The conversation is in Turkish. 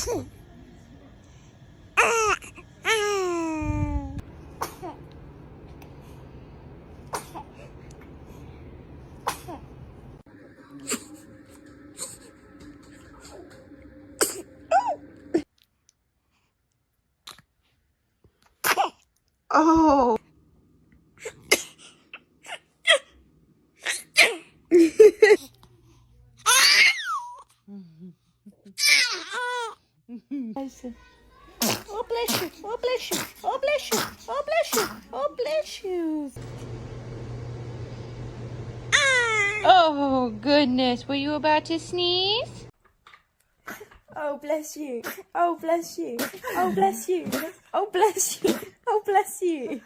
Oh. Oh bless you, oh bless you, oh bless you, oh bless you, oh bless you. Oh goodness, were you about to sneeze? Oh bless you, oh bless you, oh bless you, oh bless you, oh bless you.